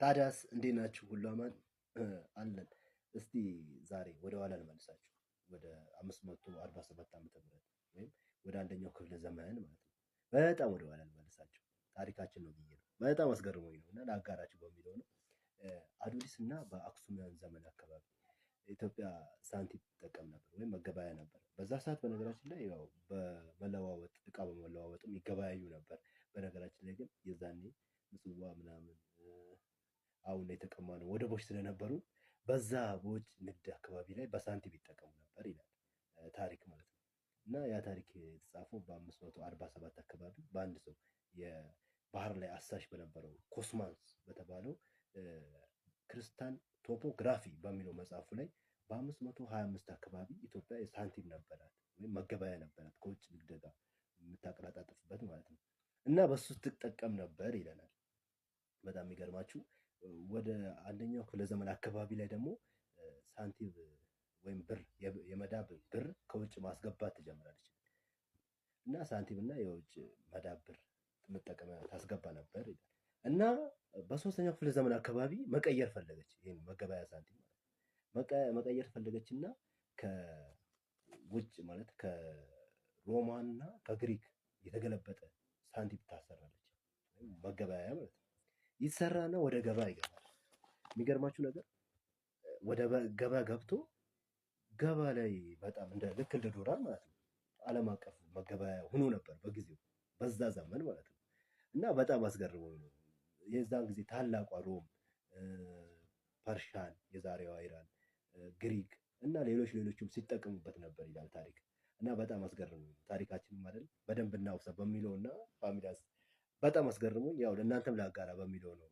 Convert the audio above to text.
ታዲያስ እንዴት ናችሁ? ሁሉ አማን አለን። እስቲ ዛሬ ወደ ኋላ ልመልሳችሁ ወደ 547 ዓመተ ምህረት ወይም ወደ አንደኛው ክፍለ ዘመን ማለት ነው። በጣም ወደ ኋላ ልመልሳችሁ ታሪካችን ነው ብዬ ነው። በጣም አስገርሞኝ ነው እና ለአጋራችሁ በሚለው ነው። አዱሊስ እና በአክሱማውያን ዘመን አካባቢ ኢትዮጵያ ሳንቲም ትጠቀም ነበር ወይም መገበያያ ነበር። በዛ ሰዓት በነገራችን ላይ ያው በመለዋወጥ እቃ በመለዋወጥም ይገበያዩ ነበር። በነገራችን ላይ ግን የዛኔ ምጽዋ ምናምን አሁን ላይ የተቀማነው ወደቦች ስለነበሩ በዛ በውጭ ንግድ አካባቢ ላይ በሳንቲም ይጠቀሙ ነበር ይላል ታሪክ ማለት ነው። እና ያ ታሪክ የተጻፈው በ547 አካባቢ በአንድ ሰው የባህር ላይ አሳሽ በነበረው ኮስማንስ በተባለው ክርስታን ቶፖግራፊ በሚለው መጽሐፉ ላይ በ525 አካባቢ ኢትዮጵያ የሳንቲም ነበራት ወይም መገበያ ነበራት ከውጭ ንግድ ጋር የምታቀላጣጥፍበት ማለት ነው። እና በሱ ስትጠቀም ነበር ይለናል። በጣም የሚገርማችሁ ወደ አንደኛው ክፍለ ዘመን አካባቢ ላይ ደግሞ ሳንቲም ወይም ብር የመዳብ ብር ከውጭ ማስገባት ትጀምራለች እና ሳንቲም እና የውጭ መዳብ ብር መጠቀሚያ ታስገባ ነበር ይላል። እና በሶስተኛው ክፍለ ዘመን አካባቢ መቀየር ፈለገች። ይሄን መገበያያ ሳንቲም ማለት መቀየር ፈለገች እና ከውጭ ማለት ከሮማና ከግሪክ የተገለበጠ ሳንቲም ታሰራለች። መገበያያ ማለት ነው። ይሰራና ወደ ገበያ ይገባል። የሚገርማችሁ ነገር ወደ ገበያ ገብቶ ገበያ ላይ በጣም እንደ ልክ እንደ ዶላር ማለት ነው ዓለም አቀፍ መገበያያ ሆኖ ነበር በጊዜው በዛ ዘመን ማለት ነው። እና በጣም አስገርሞኝ ነው። የዛን ጊዜ ታላቋ ሮም፣ ፐርሻን የዛሬዋ ኢራን፣ ግሪክ እና ሌሎችም ሲጠቀሙበት ነበር ይላል ታሪክ። እና በጣም አስገርሞኝ ታሪካችንም አይደል በደንብ እናውሳ በሚለውና ፋሚሊያስ በጣም አስገርሞኝ ያው ለእናንተም ላጋራ በሚለው ነው